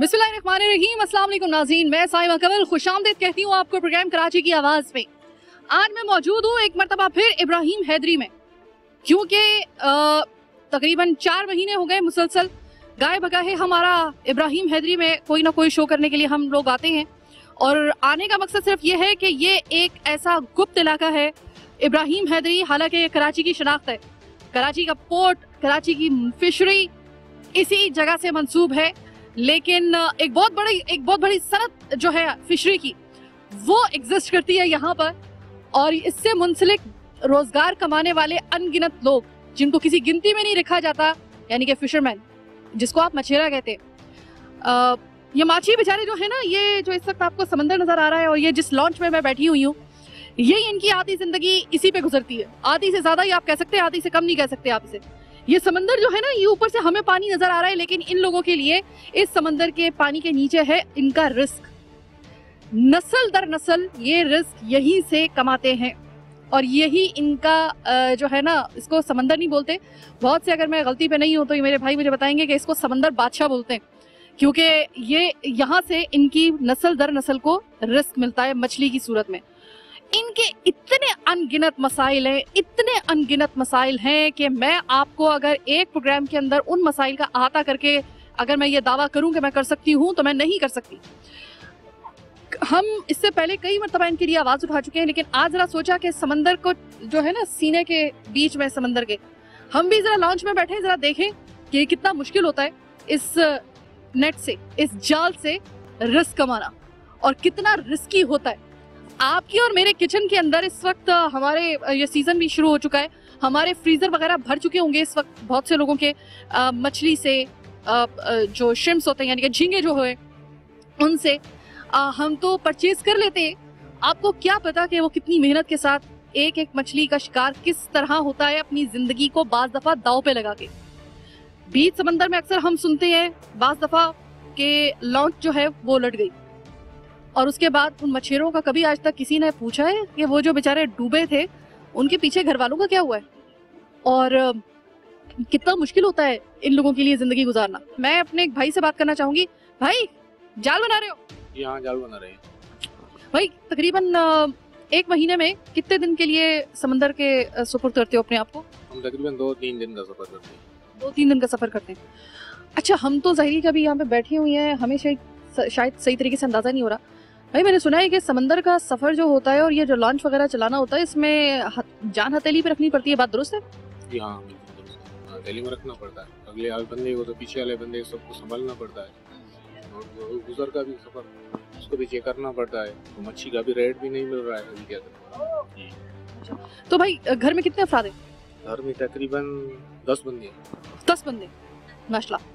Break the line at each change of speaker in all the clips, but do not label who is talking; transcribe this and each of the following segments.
बिस्मिल्लाहिर्रहमानिर्रहीम, अस्सलाम वालेकुम नाज़रीन, मैं साइमा कमल खुशामदीद कहती हूँ आपको प्रोग्राम कराची की आवाज़ में। आज मैं मौजूद हूँ एक मरतबा फिर इब्राहिम हैदरी में, क्योंकि तकरीबन 4 महीने हो गए मुसलसल गाए बगाए हमारा इब्राहिम हैदरी में कोई ना कोई शो करने के लिए हम लोग आते हैं। और आने का मकसद सिर्फ ये है कि ये एक ऐसा गुप्त इलाका है इब्राहिम हैदरी, हालांकि ये कराची की शनाख्त है, कराची का पोर्ट, कराची की फिशरी इसी जगह से मंसूब है, लेकिन एक बहुत बड़ी सनत जो है फिशरी की वो एग्जिस्ट करती है यहाँ पर। और इससे मुंसलिक रोजगार कमाने वाले अनगिनत लोग जिनको किसी गिनती में नहीं रखा जाता, यानी कि फिशरमैन, जिसको आप मछेरा कहते हैं। ये माछी बेचारे जो है ना, ये जो इस वक्त आपको समंदर नजर आ रहा है और ये जिस लॉन्च में मैं बैठी हुई हूँ, ये इनकी आधी जिंदगी इसी पे गुजरती है। आधी से ज्यादा ही आप कह सकते हैं, आधी से कम नहीं कह सकते आप इसे। ये समंदर जो है ना, ये ऊपर से हमें पानी नजर आ रहा है, लेकिन इन लोगों के लिए इस समंदर के पानी के नीचे है इनका रिस्क। नस्ल दर नस्ल ये रिस्क यहीं से कमाते हैं और यही इनका जो है ना, इसको समंदर नहीं बोलते, बहुत से, अगर मैं गलती पे नहीं हूं तो ये मेरे भाई मुझे बताएंगे कि इसको समंदर बादशाह बोलते हैं, क्योंकि ये यहाँ से इनकी नस्ल दर नस्ल को रिस्क मिलता है मछली की सूरत में। इनके इतने अनगिनत मसाइल हैं, इतने अनगिनत मसाइल हैं कि मैं आपको अगर एक प्रोग्राम के अंदर उन मसाइल का अहाता करके अगर मैं ये दावा करूं कि मैं कर सकती हूं तो मैं नहीं कर सकती। हम इससे पहले कई मरतबा इनके लिए आवाज उठा चुके हैं, लेकिन आज जरा सोचा कि समंदर को जो है ना, सीने के बीच में समंदर के, हम भी जरा लॉन्च में बैठे जरा देखें कि कितना मुश्किल होता है इस नेट से, इस जाल से रिस्क कमाना, और कितना रिस्की होता है। आपकी और मेरे किचन के अंदर इस वक्त हमारे ये सीजन भी शुरू हो चुका है, हमारे फ्रीजर वगैरह भर चुके होंगे इस वक्त बहुत से लोगों के मछली से, जो श्रिम्प्स होते हैं यानी कि झींगे जो है उनसे हम तो परचेज कर लेते हैं। आपको क्या पता कि वो कितनी मेहनत के साथ एक एक मछली का शिकार किस तरह होता है, अपनी जिंदगी को बाज दफा दाव पे लगा के। बीच समंदर में अक्सर हम सुनते हैं बाज दफा के लॉन्च जो है वो उलट गई, और उसके बाद उन मछेरों का कभी आज तक किसी ने पूछा है कि वो जो बेचारे डूबे थे उनके पीछे घर वालों का क्या हुआ है, और कितना मुश्किल होता है इन लोगों के लिए जिंदगी गुजारना। मैं अपने एक भाई से बात करना चाहूंगी। भाई, जाल बना रहे हो?
यहाँ जाल बना रहे हैं
भाई। तकरीबन 1 महीने में कितने दिन के लिए समंदर के सुपुर्द करते हो अपने आप को?
हम तकरीबन 2-3 दिन का सफर करते हैं।
2-3 दिन का सफर करते हैं। अच्छा, हम तो ज़ाहिरी कभी यहाँ पे बैठे हुए हैं, हमें शायद सही तरीके से अंदाजा नहीं हो रहा। भाई, मैंने सुना है कि समंदर का सफर जो होता है और ये जो लॉन्च वगैरह चलाना होता है, इसमें जान हथेली पे रखनी पड़ती है, बात दुरुस्त है?
जी हाँ, बिल्कुल दुरुस्त। हथेली में रखना पड़ता है, अगले बंदे को तो पीछे वाले बंदे सबको संभालना पड़ता है, और गुजर का भी सफर उसको भी चेक करना पड़ता है। तो मच्छी का भी रेट भी नहीं मिल रहा है अभी, क्या करें।
तो भाई, घर में कितने अफराद हैं?
घर में तकरीबन 10 बंदे हैं।
10 बंदे, माशाल्लाह।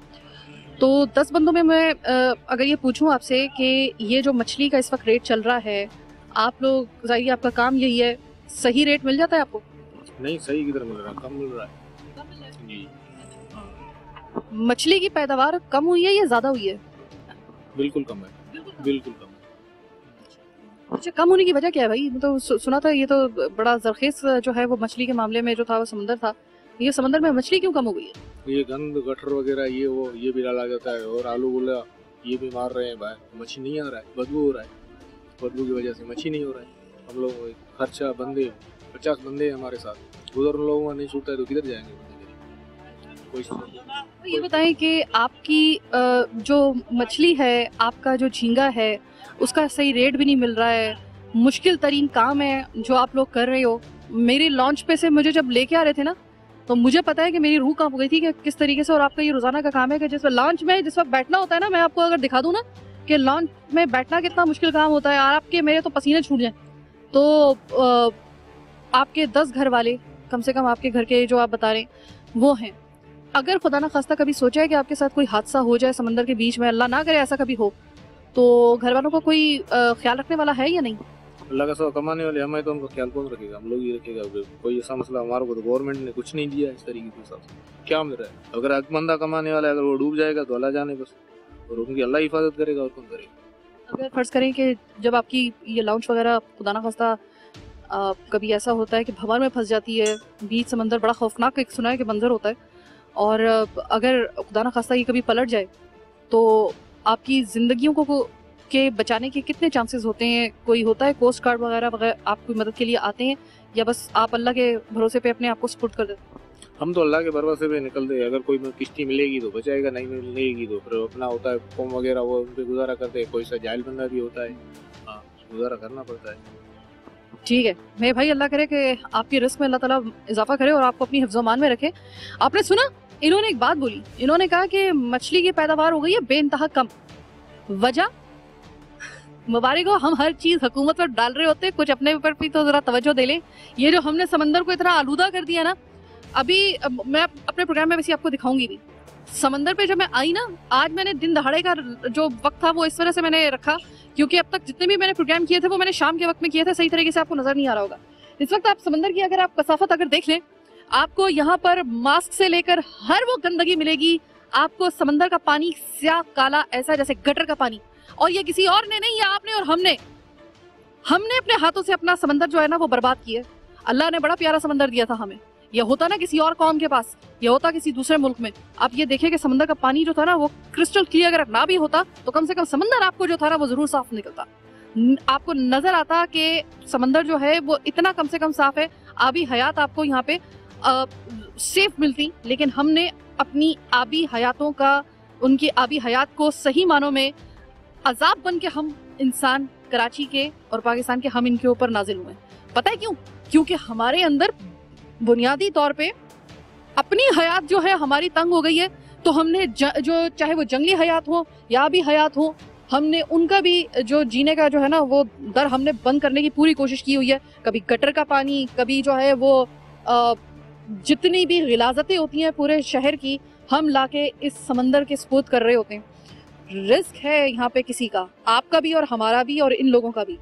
तो 10 बंदों में मैं अगर ये पूछूं आपसे कि ये जो मछली का इस वक्त रेट चल रहा है, आप लोग जाहिर आपका काम यही है, सही रेट मिल जाता है आपको?
नहीं, सही किधर मिल रहा है, कम मिल रहा है जी।
मछली की पैदावार कम हुई है या ज्यादा हुई है?
बिल्कुल कम है, बिल्कुल कम है।
अच्छा, कम होने की वजह क्या है भाई? तो सुना था ये तो बड़ा जरखेज जो है वो मछली के मामले में जो था वो समंदर था, ये समंदर में मछली क्यों कम हो गई है?
ये गंद गटर वगैरह ये वो ये भी डाला जाता है, और आलू बुला ये भी मार रहे हैं भाई, मच्छी नहीं आ रहा है, बदबू हो रहा है, बदबू की वजह से मच्छी नहीं हो रहा है। हम लोग खर्चा बंदे 50 बंदे हैं हमारे साथ, उधर उन लोगों का नहीं छूटता है तो किधर जाएंगे बंदे?
तो ये बताएं कि आपकी जो मछली है, आपका जो झींगा है, उसका सही रेट भी नहीं मिल रहा है, मुश्किल तरीन काम है जो आप लोग कर रहे हो। मेरी लॉन्च पे से मुझे जब लेके आ रहे थे ना, तो मुझे पता है कि मेरी रूह कांप गई थी कि किस तरीके से, और आपका ये रोजाना का काम है कि जिस लॉन्च में जिस वक्त बैठना होता है ना, मैं आपको अगर दिखा दूं ना कि लॉन्च में बैठना कितना मुश्किल काम होता है, और आपके मेरे तो पसीने छूट जाए। तो आपके 10 घर वाले कम से कम, आपके घर के जो आप बता रहे हैं वो हैं। अगर खुदा ना खास्ता कभी सोचा है कि आपके साथ कोई हादसा हो जाए समंदर के बीच में, अल्लाह ना करे ऐसा कभी हो, तो घर वालों का कोई ख्याल रखने वाला है या नहीं?
अल्लाह का सब कमाने वाले हमें, तो उनको ख्याल कौन रखेगा? हम लोग ही रखेगा। कोई ऐसा मसला हमारे को तो गवर्नमेंट ने कुछ नहीं दिया इस तरीके के हिसाब से, क्या मिल रहा है? अगर एक बंदा कमाने वाला है, अगर वो डूब जाएगा तो अल्लाह जाने बस, और उनकी अल्लाह हिफाजत करेगा, और कौन करेगा?
अगर फर्ज करें कि जब आपकी ये लॉन्च वगैरह खुदा ना खास्ता कभी ऐसा होता है कि भंवर में फंस जाती है बीच समंदर, बड़ा खौफनाक एक सुना है कि मंजर होता है, और अगर खुदा ना खास्ता ये कभी पलट जाए तो आपकी जिंदगियों को के बचाने के कितने चांसेस होते हैं? कोई होता है कोस्ट गार्ड वगैरह वगैरह आपकी मदद के लिए आते हैं, या बस आप अल्लाह के भरोसे पे अपने आप को सपुर्द कर देते हैं?
हम तो अल्लाह के भरोसे पे निकलते हैं। अगर कोई किश्ती मिलेगी तो बचाएगा, नहीं मिलेगी तो फिर अपना होता है कौम वगैरह, वो उन पे गुजारा करते हैं। कोई सा जाहिल बंदा भी होता है, हाँ, गुजारा करना पड़ता है।
ठीक है मेरे भाई, अल्लाह करे कि आपकी रिस्क में अल्लाह ताला इजाफा करे और आपको अपनी हिफ्ज़-ओ-मान में रखे। आपने सुना, इन्होंने एक बात बोली, इन्होंने कहा कि मछली की पैदावार हो गई है बेइंतहा कम। वजह मुबारक हो, हम हर चीज हुकूमत पर डाल रहे होते हैं, कुछ अपने ऊपर भी तो जरा तवज्जो दे लें। ये जो हमने समंदर को इतना आलूदा कर दिया ना, अभी मैं अपने प्रोग्राम में वैसे आपको दिखाऊंगी भी। समंदर पे जब मैं आई ना, आज मैंने दिन दहाड़े का जो वक्त था वो इस तरह से मैंने रखा, क्योंकि अब तक जितने भी मैंने प्रोग्राम किए थे वो मैंने शाम के वक्त में किए थे, सही तरीके से आपको नजर नहीं आ रहा होगा। इस वक्त आप समंदर की अगर आप कसाफत अगर देख लें, आपको यहाँ पर मास्क से लेकर हर वो गंदगी मिलेगी। आपको समंदर का पानी स्याह काला ऐसा जैसे गटर का पानी, और ये किसी और ने नहीं, ये आपने और हमने अपने हाथों से अपना समंदर जो है ना वो बर्बाद किया। अल्लाह ने बड़ा प्यारा समंदर दिया था हमें। ये होता ना किसी और कौम के पास, ये होता किसी दूसरे मुल्क में। आप ये देखिए कि समंदर का पानी जो था ना वो क्रिस्टल क्लियर अगर ना भी होता तो कम से कम समंदर आपको जो था ना वो जरूर साफ निकलता। आपको नजर आता कि समंदर जो है वो इतना कम से कम साफ है। आबी हयात आपको यहाँ पे सेफ मिलती, लेकिन हमने अपनी आबी हयातों का, उनकी आबी हयात को सही मानों में अजाब बन के हम इंसान कराची के और पाकिस्तान के हम इनके ऊपर नाजिल हुए। पता है क्यों? क्योंकि हमारे अंदर बुनियादी तौर पे अपनी हयात जो है हमारी तंग हो गई है, तो हमने जो चाहे वो जंगली हयात हो या भी हयात हो, हमने उनका भी जो जीने का जो है ना वो दर हमने बंद करने की पूरी कोशिश की हुई है। कभी गटर का पानी, कभी जो है वो जितनी भी गिलाजतें होती हैं पूरे शहर की, हम लाके इस समंदर के सुपुर्द कर रहे होते हैं। रिस्क है यहाँ पे किसी का, आपका भी और हमारा भी और इन लोगों का भी।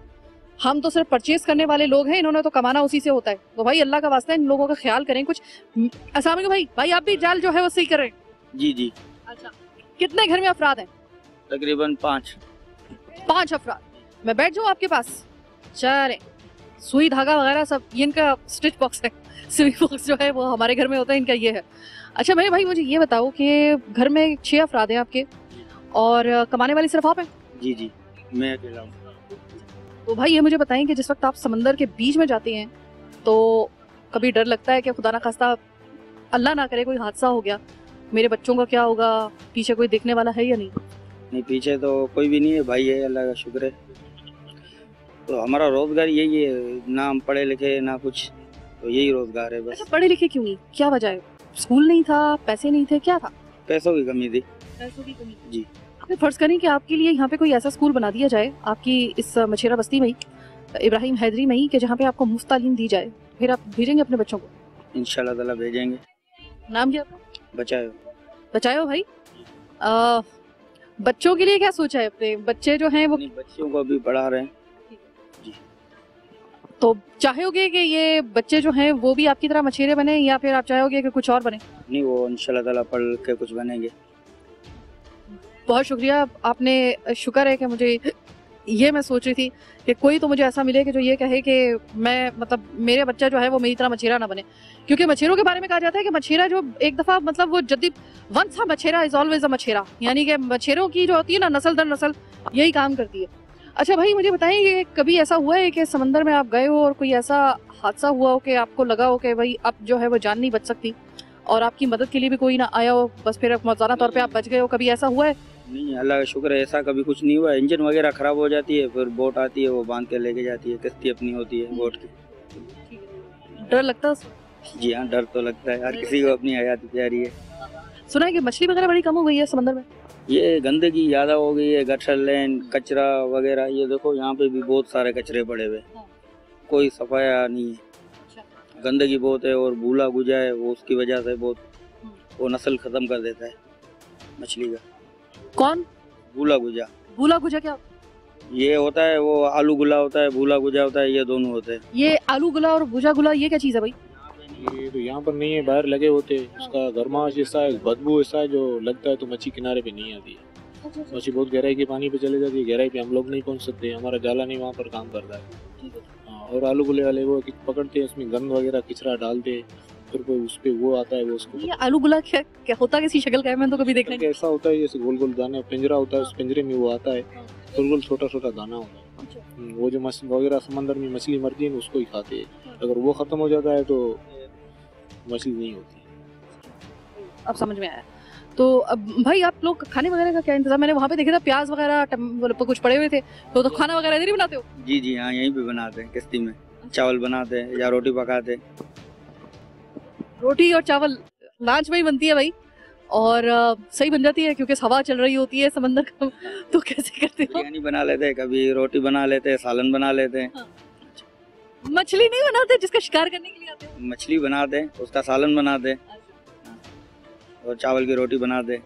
हम तो सिर्फ परचेज करने वाले लोग हैं, इन्होंने तो कमाना उसी से होता है। तो भाई अल्लाह का वास्ता इन लोगों का ख्याल करें कुछ। अस्सलाम वालेकुम भाई आप भी जाल जो है वो सही करें।
जी जी।
अच्छा, कितने घर में अफराद हैं?
तकरीबन 5
अफराद। मैं बैठ जाऊँ आपके पास? चले, सुई धागा वगैरह सब ये इनका स्टिच बॉक्स है। सुई बॉक्स जो है वो हमारे घर में होता है, इनका ये है। अच्छा भाई मुझे ये बताओ कि घर में 6 अफराद हैं आपके, और कमाने वाली सिर्फ आप हैं?
जी जी, मैं अकेला हूँ।
तो भाई ये मुझे बताएं कि जिस वक्त आप समंदर के बीच में जाते हैं तो कभी डर लगता है कि खुदा ना खास्ता अल्लाह ना करे कोई हादसा हो गया, मेरे बच्चों का क्या होगा, पीछे कोई देखने वाला है या नहीं?
नहीं, पीछे तो कोई भी नहीं है भाई, है अल्लाह का शुक्र है। तो हमारा रोजगार यही है, ना हम पढ़े लिखे ना कुछ, तो यही रोजगार है बस।
अच्छा, पढ़े लिखे क्यों नहीं? क्या वजह है? स्कूल नहीं था, पैसे नहीं थे, क्या था?
पैसों की कमी थी।
पैसों की कमी
जी।
आपने फर्ज करें कि आपके लिए यहाँ पे कोई ऐसा स्कूल बना दिया जाए आपकी इस मछेरा बस्ती में ही, इब्राहिम हैदरी में ही, कि जहाँ पे आपको मुफ्त तालीम दी जाए, फिर आप भेजेंगे अपने बच्चों को?
इंशाल्लाह ताला भेजेंगे।
नाम क्या आपका?
बचाओ
भाई। बच्चों के लिए क्या सोचा है? अपने बच्चे जो हैं वो
बच्चों को भी पढ़ा रहे हैं।
तो चाहोगे कि ये बच्चे जो हैं वो भी आपकी तरह मछेरे बने, या फिर आप चाहोगे कि कुछ और बने?
नहीं, वो इंशाल्लाह ताला पढ़ के कुछ बनेंगे।
बहुत शुक्रिया, आपने शुक्र है कि मुझे ये मैं सोच रही थी कि कोई तो मुझे ऐसा मिले कि जो ये कहे कि मैं मतलब मेरे बच्चा जो है वो मेरी तरह मछेरा ना बने। क्योंकि मछेरों के बारे में कहा जाता है कि मछेरा जो एक दफ़ा मतलब वो जदीद वंस अ मछेरा इज ऑलवेज अ मछेरा, यानी कि मछेरों की जो होती है ना नस्ल दर नस्ल यही काम करती है। अच्छा भाई मुझे बताएं, ये कभी ऐसा हुआ है कि समंदर में आप गए हो और कोई ऐसा हादसा हुआ हो कि आपको लगा हो कि भाई अब जो है वो जान नहीं बच सकती और आपकी मदद के लिए भी कोई ना आया हो, बस फिर मौजूदा तौर पे आप बच गए हो? कभी ऐसा हुआ है?
नहीं, अल्लाह का शुक्र है, ऐसा कभी कुछ नहीं हुआ। इंजन वगैरह खराब हो जाती है, फिर बोट आती है, वो बांध के लेके जाती है, किश्ती अपनी होती है बोट की।
डर लगता है?
जी हाँ, डर तो लगता है, हर किसी को अपनी हयात प्यारी है।
सुना है कि मछली वगैरह बड़ी कम हो गई है समंदर में?
ये गंदगी ज़्यादा हो गई है, गटर लैंड कचरा वगैरह, ये देखो यहाँ पे भी बहुत सारे कचरे पड़े हुए, कोई सफाया नहीं है, गंदगी बहुत है और भूला गुजा है, वो उसकी वजह से बहुत वो नस्ल खत्म कर देता है मछली का।
कौन?
भूला गुजा।
भूला गुजा क्या?
ये होता है वो आलू गुला होता है, भूला गुजा होता है, ये दोनों होते हैं।
ये आलू गुला और भुजा गुला ये क्या चीज़ है भाई?
ये तो यहाँ पर नहीं है, बाहर लगे होते हैं। उसका गर्माश ऐसा है, बदबू ऐसा है जो लगता है तो मच्छी किनारे पे नहीं आती है। मच्छी बहुत गहराई के पानी पे चले जाती है, गहराई पे हम लोग नहीं पहुँच सकते, हमारा जाला नहीं वहाँ पर काम करता है। हाँ, और आलू गुले वाले वो पकड़ते हैं, उसमें गंद वगैरह किचरा डालते हैं फिर वो उस पे वो आता है, वो उसको
ये आलू गुला क्या होता है, कैसी शक्ल का है, मैंने तो कभी देखा नहीं।
ऐसा होता है जैसे गोल गोल दाना, पिंजरा होता है, उस पिंजरे में वो आता है, गोल गोल छोटा छोटा दाना होता है। वो जो मछली वगैरह समंदर में मछली मरती है उसको ही खाते हैं। अगर वो खत्म हो जाता है तो मछली नहीं होती।
अब समझ में आया। तो अब भाई आप लोग खाने वगैरह का क्या इंतजाम, मैंने वहाँ पे देखा था प्याज वगैरह कुछ पड़े हुए थे, तो खाना वगैरह इधर ही बनाते हो?
जी जी हाँ, यहीं पे बनाते हैं, किश्ती में चावल बनाते हैं या रोटी पकाते।
रोटी और चावल लांच में ही बनती है भाई, और सही बन जाती है क्योंकि हवा चल रही होती है समंदर का। तो कैसे करते हो?
बिरयानी बना लेते हैं, कभी रोटी बना लेते हैं, सालन बना लेते हैं।
हाँ। मछली नहीं बनाते जिसका शिकार करने के लिए आते हैं?
मछली बनाते हैं, उसका सालन बनाते हैं और चावल की रोटी बनाते हैं।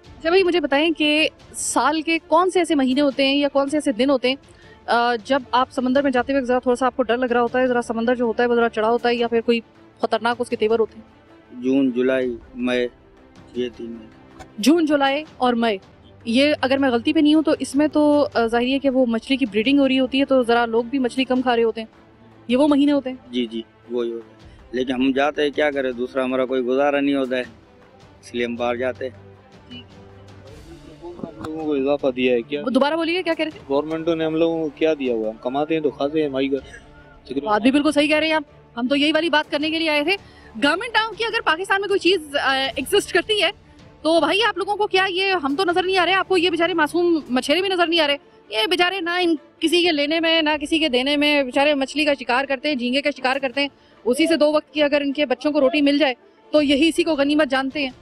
अच्छा भाई, मुझे बताएं कि साल के कौन से ऐसे महीने होते हैं या कौन से ऐसे दिन होते हैं जब आप समंदर में जाते हुए जरा थोड़ा सा आपको डर लग रहा होता है, जरा समंदर जो होता है वो जरा चढ़ा होता है या फिर कोई खतरनाक उसके तेवर होते हैं?
जून, जुलाई, मई, ये 3 महीने।
जून, जुलाई और मई, ये अगर मैं गलती पे नहीं हूँ तो इसमें तो जाहिर है कि वो मछली की ब्रीडिंग हो रही होती है, तो जरा लोग भी मछली कम खा रहे होते हैं, ये वो महीने होते हैं?
जी जी वही होता है, लेकिन हम जाते हैं, क्या करें, दूसरा हमारा कोई गुजारा नहीं होता है, इसलिए हम बाहर जाते हैं।
हम लोगों को इजाफा दिया है क्या?
दोबारा बोलिए, क्या कह रहे थे?
गवर्नमेंटों ने हम लोगों को क्या दिया हुआ है? हम कमाते हैं तो खाते हैं, माई घर।
बात भी बिल्कुल सही कह रहे हैं आप, हम तो यही वाली बात करने के लिए आए थे। गवर्नमेंट टाउन की अगर पाकिस्तान में कोई चीज एग्जिस्ट करती है तो भाई आप लोगों को क्या, ये हम तो नजर नहीं आ रहे, आपको ये बेचारे मासूम मछेरे भी नजर नहीं आ रहे? ये बेचारे ना किसी के लेने में ना किसी के देने में, बेचारे मछली का शिकार करते हैं, झींगे का शिकार करते हैं, उसी से 2 वक्त की अगर इनके बच्चों को रोटी मिल जाए तो यही इसी को गनीमत जानते हैं।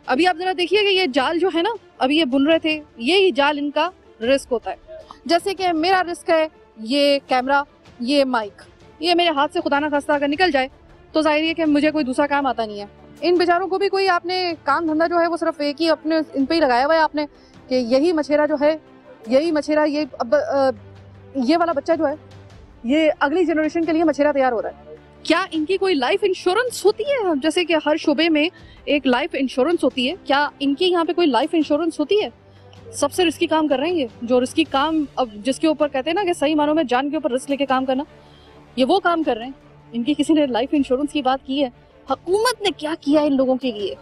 अभी आप जरा देखिए कि ये जाल जो है ना, अभी ये बुन रहे थे, यही जाल इनका रिस्क होता है। जैसे कि मेरा रिस्क है ये कैमरा, ये माइक, ये मेरे हाथ से खुदा ना खास्ता अगर निकल जाए तो जाहिर है कि मुझे कोई दूसरा काम आता नहीं है। इन बेचारों को भी कोई आपने काम धंधा जो है वो सिर्फ एक ही अपने इन पे ही लगाया हुआ है आपने, कि यही मछेरा जो है, यही मछेरा, ये अब ये वाला बच्चा जो है ये अगली जनरेशन के लिए मछेरा तैयार हो रहा है। क्या इनकी कोई लाइफ इंश्योरेंस होती है? जैसे कि हर शोबे में एक लाइफ इंश्योरेंस होती है, क्या इनके यहाँ पे कोई लाइफ इंश्योरेंस होती है? सबसे रिस्की काम कर रहे हैं ये, जो रिस्की काम, अब जिसके ऊपर कहते हैं ना कि सही मानों में जान के ऊपर रिस्क लेके काम करना, ये वो काम कर रहे हैं। इनकी किसी ने लाइफ इंश्योरेंस की बात की है? हुकूमत ने क्या किया इन लोगों के लिए,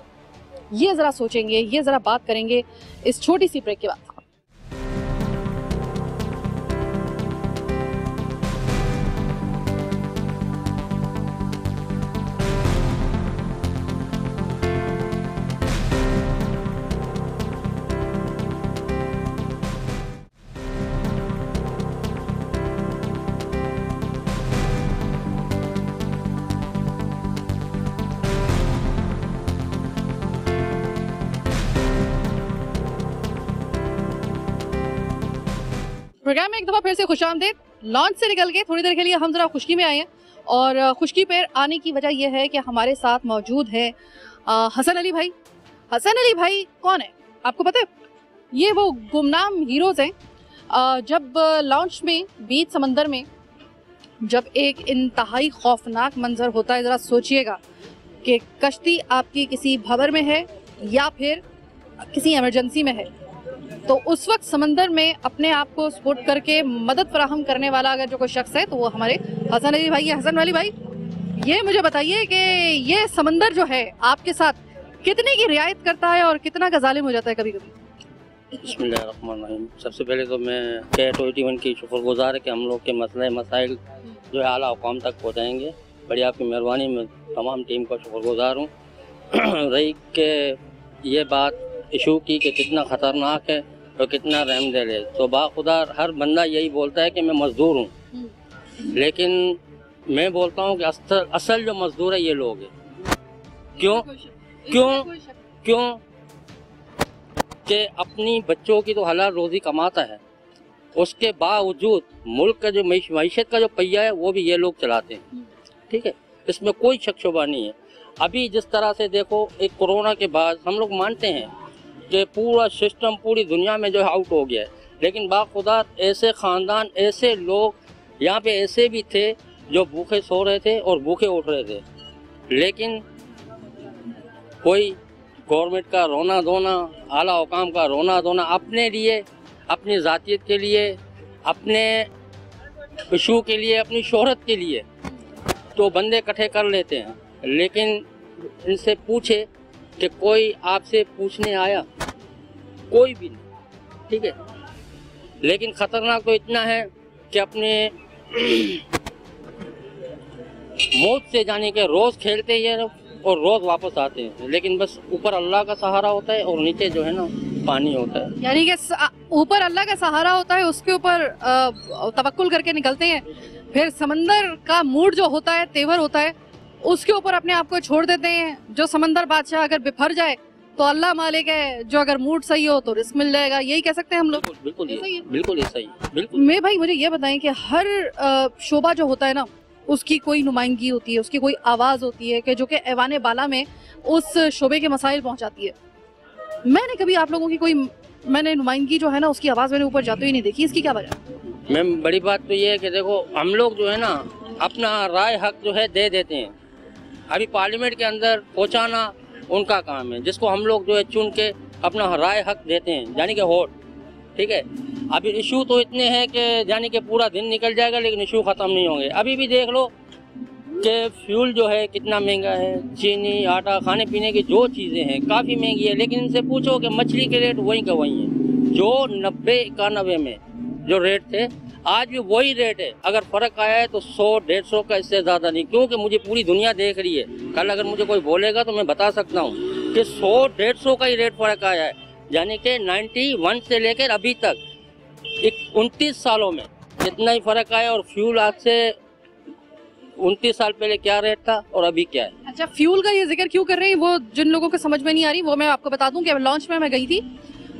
ये जरा सोचेंगे, ये जरा बात करेंगे इस छोटी सी ब्रेक के बाद। प्रोग्राम में एक दफा फिर से खुशामदीद। लॉन्च से निकल के थोड़ी देर के लिए हम जरा खुशकी में आए हैं, और खुशकी पे आने की वजह यह है कि हमारे साथ मौजूद है हसन अली भाई। हसन अली भाई कौन है आपको पता है? ये वो गुमनाम हीरोज हैं। जब लॉन्च में बीच समंदर में जब एक इंतहाई खौफनाक मंजर होता है, जरा सोचिएगा कि कश्ती आपकी किसी भंवर में है या फिर किसी इमरजेंसी में है, तो उस वक्त समंदर में अपने आप को सपोर्ट करके मदद फराहम करने वाला अगर जो कोई शख्स है तो वो हमारे हसन अली भाई है। हसन अली भाई, ये मुझे बताइए कि ये समंदर जो है आपके साथ कितने की रियायत करता है और कितना का जालिम हो जाता है कभी कभी?
बिस्मिल्लाहिर्रहमानिर्रहीम। सबसे पहले तो मैं Cat21 की शुक्रगुजार है कि हम लोग के मसले मसाइल जो है आला हुकाम तक पहुँचाएँगे। बड़ी आपकी मेहरबानी, में तमाम टीम का शुक्रगुजार हूँ। रही कि ये बात इशू की कि कितना ख़तरनाक है और कितना रहमदिल है, तो बाखुदा हर बंदा यही बोलता है कि मैं मज़दूर हूँ, लेकिन मैं बोलता हूँ कि असल जो मज़दूर है ये लोग हैं। क्यों क्यों क्यों कि अपनी बच्चों की तो हलाल रोज़ी कमाता है, उसके बावजूद मुल्क का जो मईशत का जो पहिया है वो भी ये लोग चलाते हैं। ठीक है, इसमें कोई शक शुबा नहीं है। अभी जिस तरह से देखो, एक कोरोना के बाद हम लोग मानते हैं कि पूरा सिस्टम पूरी दुनिया में जो है आउट हो गया है, लेकिन बाखुदा ऐसे ख़ानदान, ऐसे लोग यहाँ पे ऐसे भी थे जो भूखे सो रहे थे और भूखे उठ रहे थे, लेकिन कोई गवर्नमेंट का रोना धोना, आला हुकाम का रोना धोना अपने लिए, अपनी ज़ातियत के लिए, अपने इशू के लिए, अपनी शोहरत के लिए तो बंदे इकट्ठे कर लेते हैं, लेकिन इनसे पूछे कि कोई आपसे पूछने आया, कोई भी नहीं, ठीक है। लेकिन खतरनाक तो इतना है कि अपने मौत से जाने के रोज खेलते हैं और रोज वापस आते हैं, लेकिन बस ऊपर अल्लाह का सहारा होता है और नीचे जो है ना पानी होता है।
यानी कि ऊपर अल्लाह का सहारा होता है, उसके ऊपर तवक्कुल करके निकलते हैं, फिर समंदर का मूड जो होता है, तेवर होता है, उसके ऊपर अपने आप को छोड़ देते हैं। जो समंदर बादशाह अगर बिफर जाए तो अल्लाह मालिक है, जो अगर मूड सही हो तो रिस्क मिल जाएगा, यही कह सकते हैं हम लोग।
बिल्कुल
ऐसा ही है।
बिल्कुल ऐसा ही, बिल्कुल।
मैं भाई मुझे ये बताएं कि हर शोबा जो होता है ना, उसकी कोई नुमाइंदगी होती है, उसकी कोई आवाज होती है कि जो कि ऐवाने बाला में उस शोबे के मसाइल पहुंचाती है। मैंने कभी आप लोगों की कोई नुमाइंदगी जो है ना, उसकी आवाज मैंने ऊपर जाते ही नहीं देखी। इसकी क्या वजह?
मैम बड़ी बात तो ये है कि देखो, हम लोग जो है ना अपना राय हक जो है दे देते हैं। अभी पार्लियामेंट के अंदर पहुंचाना उनका काम है, जिसको हम लोग जो है चुन के अपना राय हक देते हैं, यानी कि वोट, ठीक है। अभी इशू तो इतने हैं कि यानी कि पूरा दिन निकल जाएगा लेकिन इशू खत्म नहीं होंगे। अभी भी देख लो कि फ्यूल जो है कितना महंगा है, चीनी, आटा, खाने पीने की जो चीज़ें हैं काफ़ी महंगी है। लेकिन इनसे पूछो कि मछली के रेट वहीं का वहीं है, जो 90-91 में जो रेट थे आज भी वही रेट है। अगर फ़र्क आया है तो 100-150 का, इससे ज़्यादा नहीं, क्योंकि मुझे पूरी दुनिया देख रही है। कल अगर मुझे कोई बोलेगा तो मैं बता सकता हूँ कि 100-150 का ही रेट फ़र्क आया है, यानी कि 91 से लेकर अभी तक 29 सालों में इतना ही फ़र्क आया। और फ्यूल आज से 29 साल पहले क्या रेट था और अभी क्या है।
अच्छा, फ्यूल का ये जिक्र क्यों कर रहे हैं, वो जिन लोगों को समझ में नहीं आ रही वो मैं आपको बता दूं कि लॉन्च में मैं गई थी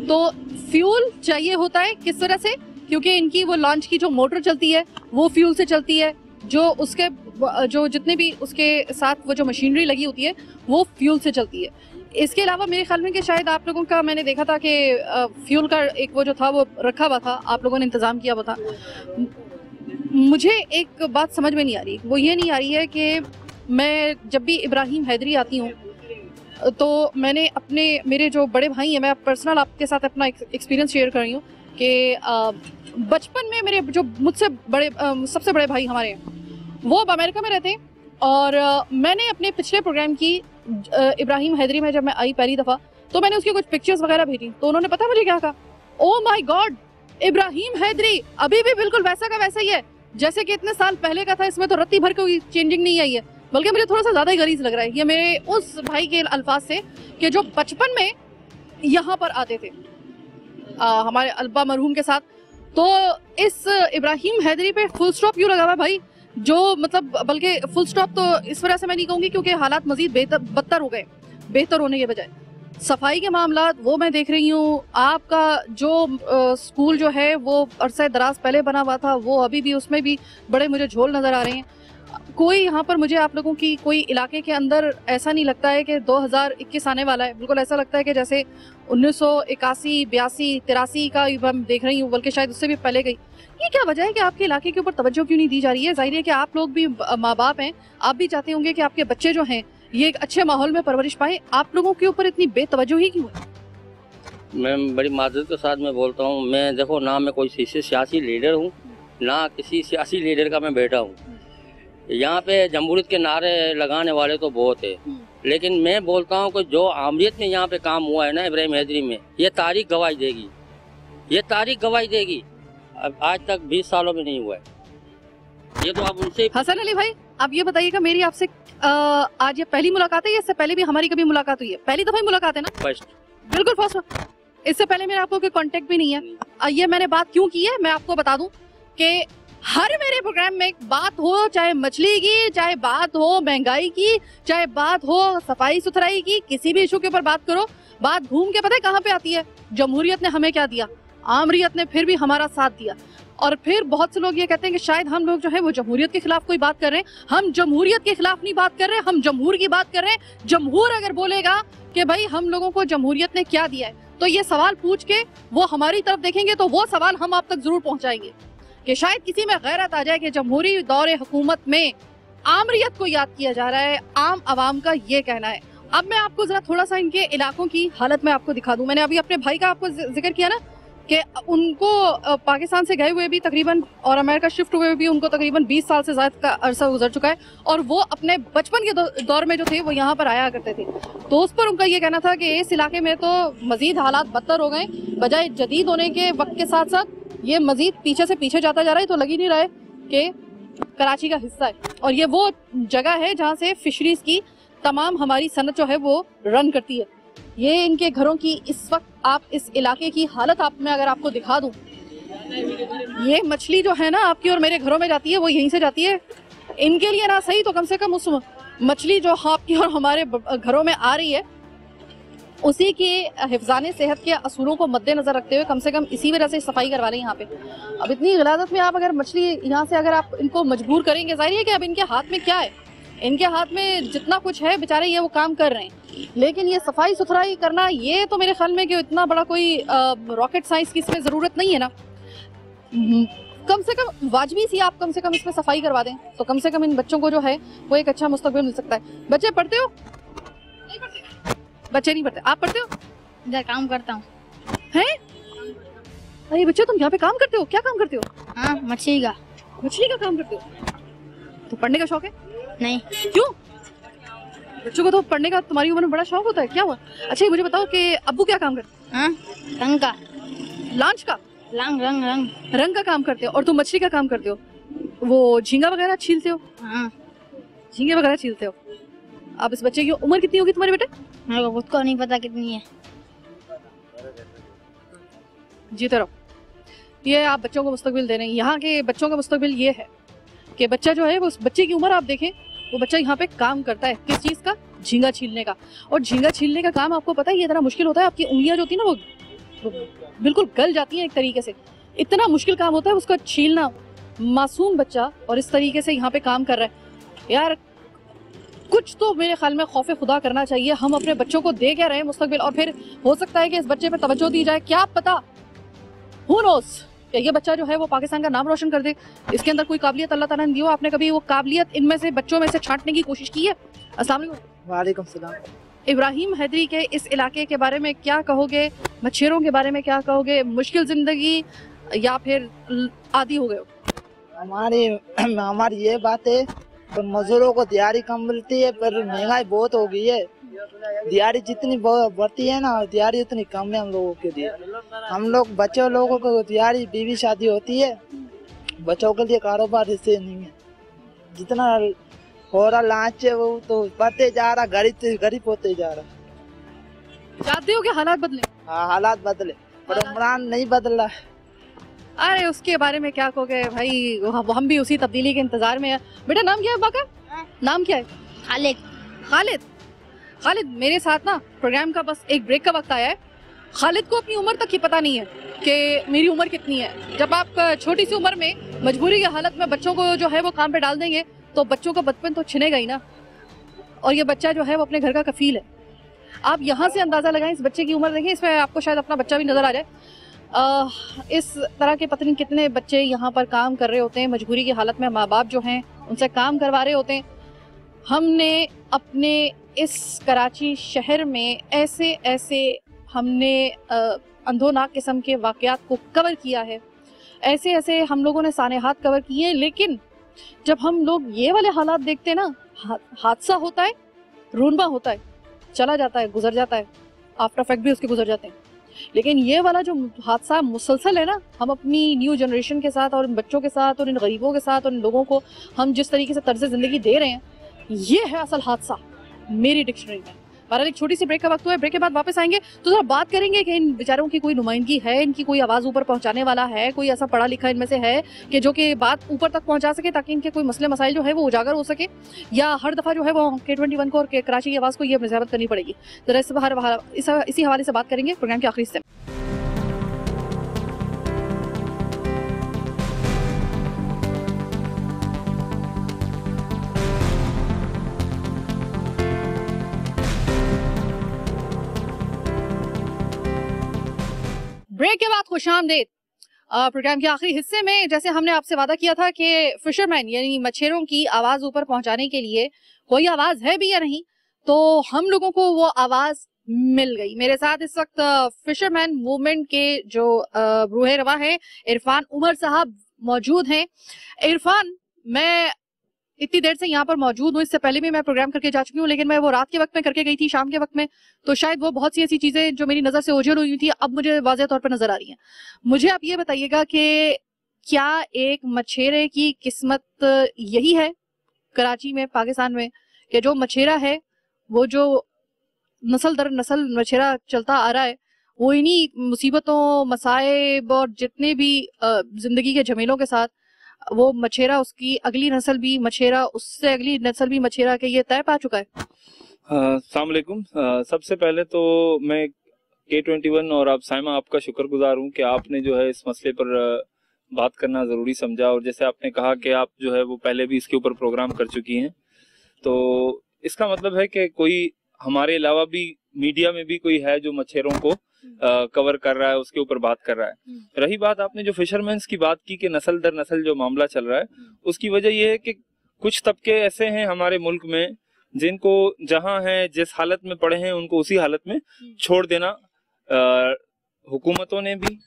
तो फ्यूल चाहिए होता है किस तरह से, क्योंकि इनकी वो लॉन्च की जो मोटर चलती है वो फ्यूल से चलती है, जो उसके जो जितने भी उसके साथ वो जो मशीनरी लगी होती है वो फ्यूल से चलती है। इसके अलावा मेरे ख्याल में कि शायद आप लोगों का, मैंने देखा था कि फ्यूल का एक वो जो था वो रखा हुआ था, आप लोगों ने इंतज़ाम किया हुआ था। मुझे एक बात समझ में नहीं आ रही, वो ये नहीं आ रही है कि मैं जब भी इब्राहिम हैदरी आती हूँ तो मैंने मेरे जो बड़े भाई हैं, मैं पर्सनल आपके साथ अपना एक्सपीरियंस शेयर कर रही हूँ कि बचपन में मेरे जो मुझसे बड़े सबसे बड़े भाई हमारे हैं वो अब अमेरिका में रहते हैं, और मैंने अपने पिछले प्रोग्राम की इब्राहिम हैदरी में जब मैं आई पहली दफ़ा तो मैंने उसकी कुछ पिक्चर्स वगैरह भेजी, तो उन्होंने पता मुझे क्या कहा, oh my God, Ibrahim Haidari अभी भी बिल्कुल वैसा का वैसा ही है जैसे कि इतने साल पहले का था, इसमें तो रत्ती भर कोई चेंजिंग नहीं आई है। बल्कि मुझे थोड़ा सा ज़्यादा ही गरीज लग रहा है ये मेरे उस भाई के अल्फाज से कि जो बचपन में यहाँ पर आते थे हमारे अल्बा मरहूम के साथ। तो इस इब्राहिम हैदरी पे फुल स्टॉप क्यों लगा हुआ भाई, जो मतलब, बल्कि फुल स्टॉप तो इस वजह से मैं नहीं कहूँगी क्योंकि हालात मजीद बदतर हो गए, बेहतर होने के बजाय। सफाई के मामला वो मैं देख रही हूँ, आपका जो स्कूल जो है वो अरसा दराज पहले बना हुआ था वो अभी भी, उसमें भी बड़े मुझे झोल नज़र आ रहे हैं। कोई यहाँ पर मुझे आप लोगों की कोई इलाके के अंदर ऐसा नहीं लगता है कि 2021 आने वाला है, बिल्कुल ऐसा लगता है कि जैसे 1981, 82, 83 का मैं देख रही हूँ, बल्कि शायद उससे भी पहले गई। ये क्या वजह है कि आपके इलाके के ऊपर तवज्जो क्यों नहीं दी जा रही है? जाहिर है कि आप लोग भी माँ बाप हैं, आप भी चाहते होंगे कि आपके बच्चे जो हैं ये एक अच्छे माहौल में परवरिश पाए, आप लोगों के ऊपर इतनी बेतवज्जो ही क्यों है?
मैं बड़ी माजरत के साथ मैं बोलता हूँ, मैं देखो ना मैं कोई सियासी लीडर हूँ ना किसी सियासी लीडर का मैं बेटा हूँ। यहाँ पे जमहूरियत के नारे लगाने वाले तो बहुत है, लेकिन मैं बोलता हूँ कि जो आमरीत में यहाँ पे काम हुआ है ना इब्राहिम हैदरी में, ये तारीख गवाही देगी, ये तारीख गवाही देगी। अब आज तक 20 सालों में नहीं हुआ है ये, तो आप उनसे।
हसन अली भाई, आप ये बताइएगा, मेरी आपसे आज ये पहली मुलाकात है या इससे पहले भी हमारी कभी मुलाकात हुई है? पहली दफा ही मुलाकात है ना?
फर्स्ट,
बिल्कुल फर्स्ट। इससे पहले मेरा आपको कोई कांटेक्ट भी नहीं है। ये मैंने बात क्यों की है मैं आपको बता दूं कि हर मेरे प्रोग्राम में बात हो, चाहे मछली की, चाहे बात हो महंगाई की, चाहे बात हो सफाई सुथराई की, किसी भी इशू के ऊपर बात करो, बात घूम के पता है कहाँ पे आती है? जमहूरियत ने हमें क्या दिया, आमरीत ने फिर भी हमारा साथ दिया। और फिर बहुत से लोग ये कहते हैं कि शायद हम लोग जो है वो जमहूरियत के खिलाफ कोई बात कर रहे हैं। हम जमहूरियत के खिलाफ नहीं बात कर रहे, हम जमहूर की बात कर रहे हैं। जमहूर अगर बोलेगा कि भाई हम लोगों को जमहूरियत ने क्या दिया है, तो ये सवाल पूछ के वो हमारी तरफ देखेंगे तो वो सवाल हम आप तक जरूर पहुंचाएंगे कि शायद किसी में गैरत आ जाए कि जमहूरी दौरे हुकूमत में आमरीत को याद किया जा रहा है, आम आवाम का ये कहना है। अब मैं आपको जरा थोड़ा सा इनके इलाकों की हालत में आपको दिखा दूं। मैंने अभी अपने भाई का आपको जिक्र किया ना कि उनको पाकिस्तान से गए हुए भी तकरीबन और अमेरिका शिफ्ट हुए भी उनको तकरीबन 20 साल से ज़्यादा का अरसा गुजर चुका है, और वो अपने बचपन के दौर में जो थे वो यहाँ पर आया करते थे। तो उस पर उनका ये कहना था कि इस इलाके में तो मजीद हालात बदतर हो गए, बजाय जदीद होने के वक्त के साथ साथ ये मजीद पीछे से पीछे जाता जा रहा है। तो लग ही नहीं रहा है कि कराची का हिस्सा है, और ये वो जगह है जहाँ से फिशरीज की तमाम हमारी सनत जो है वो रन करती है। ये इनके घरों की इस वक्त आप इस इलाके की हालत आप मैं अगर आपको दिखा दूं, ये मछली जो है ना आपकी और मेरे घरों में जाती है वो यहीं से जाती है। इनके लिए ना सही तो कम से कम उस मछली जो आपकी और हमारे घरों में आ रही है उसी के हिफ्ज़ाने सेहत के असूलों को मद्देनजर रखते हुए कम से कम इसी वजह से सफाई करवा रहे हैं यहाँ पे। अब इतनी गलादत में आप अगर मछली यहाँ से अगर आप इनको मजबूर करेंगे, जाहिर है कि अब इनके हाथ में क्या है, इनके हाथ में जितना कुछ है बेचारे ये वो काम कर रहे हैं, लेकिन ये सफाई सुथराई करना ये तो मेरे ख्याल में कि इतना बड़ा कोई रॉकेट साइंस की इसमें ज़रूरत नहीं है ना। कम से कम वाजबी सी आप कम से कम इसमें सफाई करवा दें तो कम से कम इन बच्चों को जो है वो एक अच्छा मुस्तकबिल मिल सकता है। बच्चे पढ़ते हो? नहीं पढ़ते? बच्चे नहीं पढ़ते, आप पढ़ते हो?
इधर काम करता हूँ।
हैं? अरे बच्चे तुम यहाँ पे काम करते हो? क्या काम करते हो?
हाँ, मछली का काम करते हो?
तो पढ़ने का शौक है?
नहीं।
क्यों? बच्चों को तो पढ़ने का तुम्हारी उम्र में बड़ा शौक होता है, क्या हुआ? अच्छा ये मुझे बताओ कि अब्बू क्या काम करते?
हाँ, रंग का।
लांच का? रंग का काम करते हो, और तुम मछली का काम करते हो, वो झींगा वगैरह छीलते हो?
हाँ,
झींगे वगैरह छीलते हो। अब इस बच्चे की उम्र कितनी होगी तुम्हारे बेटे?
मेरे को खुद को नहीं पता कितनी है।
जीते रहो। ये आप बच्चों को मुस्तकबिल दे रहे हैं। यहाँ के बच्चों का मुस्तकबिल ये है कि बच्चा जो है वो उस बच्चे की उम्र आप देखें, वो बच्चा यहाँ पे काम करता है किस चीज़ का? झींगा छीलने का। और झींगा छीलने का काम आपको पता है ये इतना मुश्किल होता है, आपकी उंगलियां जो होती है ना वो बिल्कुल गल जाती हैं एक तरीके से, इतना मुश्किल काम होता है उसका छीलना। मासूम बच्चा और इस तरीके से यहाँ पे काम कर रहा है। यार कुछ तो मेरे ख्याल में खौफ खुदा करना चाहिए। हम अपने बच्चों को दे क्या रहे हैं मुस्तकबिल, और फिर हो सकता है कि इस बच्चे पे तवज्जो दी जाए, क्या पता, हू नोस, कि ये बच्चा जो है वो पाकिस्तान का नाम रोशन कर दे। इसके अंदर कोई काबिलियत अल्लाह ताला ने दी हो, आपने कभी वो काबिलियत इनमें से बच्चों में से छांटने की कोशिश की है? अस्सलाम वालेकुम।
वालेकुम सलाम।
इब्राहिम हैदरी के इस इलाके के बारे में क्या कहोगे? मच्छरों के बारे में क्या कहोगे? मुश्किल जिंदगी या फिर आदी हो गए हो?
हमारी ये बात है, तो मजदूरों को दिहाड़ी कम मिलती है, पर महंगाई बहुत हो गई है। दिहाड़ी जितनी बढ़ती है ना, दिहाड़ी उतनी कम है हम लोगों के लिए। हम लोग बच्चों लोगों को दिहाड़ी, बीवी शादी होती है, बच्चों के लिए कारोबार इससे नहीं है। जितना हो रहा लांच वो तो बढ़ते जा रहा, गरीब होते जा रहा।
चाहते हो कि हालात बदले?
हाँ, हालात बदले, पर इमरान नहीं बदला।
अरे उसके बारे में क्या कहोगे भाई, हम भी उसी तब्दीली के इंतजार में है। बेटा नाम क्या है बाका? नाम क्या है? खालिद। खालिद मेरे साथ ना प्रोग्राम का बस एक ब्रेक का वक्त आया है। खालिद को अपनी उम्र तक ही पता नहीं है कि मेरी उम्र कितनी है। जब आप छोटी सी उम्र में मजबूरी की हालत में बच्चों को जो है वो काम पे डाल देंगे तो बच्चों का बचपन तो छिनेगा ही ना, और ये बच्चा जो है वो अपने घर का कफील है। आप यहाँ से अंदाजा लगाएं, इस बच्चे की उम्र देखें, इसमें आपको शायद अपना बच्चा भी नजर आ जाए। इस तरह के पता नहीं कितने बच्चे यहाँ पर काम कर रहे होते हैं, मजबूरी की हालत में माँ बाप जो हैं उनसे काम करवा रहे होते हैं। हमने अपने इस कराची शहर में ऐसे हमने अंधोनाक किस्म के वाक़यात को कवर किया है, ऐसे हम लोगों ने सानेहात कवर किए हैं। लेकिन जब हम लोग ये वाले हालात देखते हैं ना, हादसा होता है, रूनमा होता है, चला जाता है, गुजर जाता है, आफ्टर इफेक्ट भी उसके गुजर जाते हैं। लेकिन ये वाला जो हादसा मुसलसल है ना, हम अपनी न्यू जनरेशन के साथ और इन बच्चों के साथ और इन गरीबों के साथ और इन लोगों को हम जिस तरीके से तर्ज ज़िंदगी दे रहे हैं, ये है असल हादसा मेरी डिक्शनरी में। बहरहाल एक छोटी सी ब्रेक का वक्त हुआ है, ब्रेक के बाद वापस आएंगे तो जरा बात करेंगे कि इन बेचारों की कोई नुमाइंदगी है, इनकी कोई आवाज़ ऊपर पहुंचाने वाला है, कोई ऐसा पढ़ा लिखा इनमें से है कि जो कि बात ऊपर तक पहुंचा सके ताकि इनके कोई मसले मसाइल जो है वो उजागर हो सके, या हर दफ़ा जो है वो K21 को और कराची की आवाज़ को ये मुजाहरत करनी पड़ेगी। जरा इसी हवाले से बात करेंगे प्रोग्राम के आखिरी हिस्से में। ब्रेक के बाद खुशामदीद प्रोग्राम के आखिरी हिस्से में। जैसे हमने आपसे वादा किया था कि फिशरमैन यानी मछेरों की आवाज ऊपर पहुंचाने के लिए कोई आवाज है भी या नहीं, तो हम लोगों को वो आवाज मिल गई। मेरे साथ इस वक्त फिशरमैन मूवमेंट के जो रूहे रवा है इरफान उमर साहब मौजूद हैं। इरफान, मैं इतनी देर से यहाँ पर मौजूद हूँ, इससे पहले भी मैं प्रोग्राम करके जा चुकी हूँ, लेकिन मैं वो रात के वक्त में करके गई थी, शाम के वक्त में, तो शायद वो बहुत सी ऐसी चीजें जो मेरी नजर से ओझल हुई थी अब मुझे वाज़ेह तौर पर नजर आ रही हैं। मुझे आप ये बताइएगा कि क्या एक मछेरे की किस्मत यही है कराची में, पाकिस्तान में, कि जो मछेरा है वो जो नस्ल दर नस्ल मछेरा चलता आ रहा है वो इन्हीं मुसीबतों, मसाइब और जितने भी जिंदगी के झमेलों के साथ वो मछेरा, उसकी अगली नस्ल भी मछेरा, उससे अगली नस्ल भी मछेरा के ये तय पा चुका है?
अस्सलाम वालेकुम। सबसे पहले तो मैं K21 और आप साइमा आपका शुक्रगुजार हूँ कि आपने जो है इस मसले पर बात करना ज़रूरी समझा, और जैसे आपने कहा कि आप जो है वो पहले भी इसके ऊपर प्रोग्राम कर चुकी हैं, तो इसका मतलब है कि कोई हमारे अलावा भी मीडिया में भी कोई है जो मछेरों को कवर कर रहा है, उसके ऊपर बात कर रहा है। रही बात आपने जो फिशरमैन्स की बात की कि नस्ल दर नस्ल जो मामला चल रहा है, उसकी वजह यह है कि कुछ तबके ऐसे हैं हमारे मुल्क में जिनको जहां हैं, जिस हालत में पड़े हैं, उनको उसी हालत में छोड़ देना हुकूमतों ने भी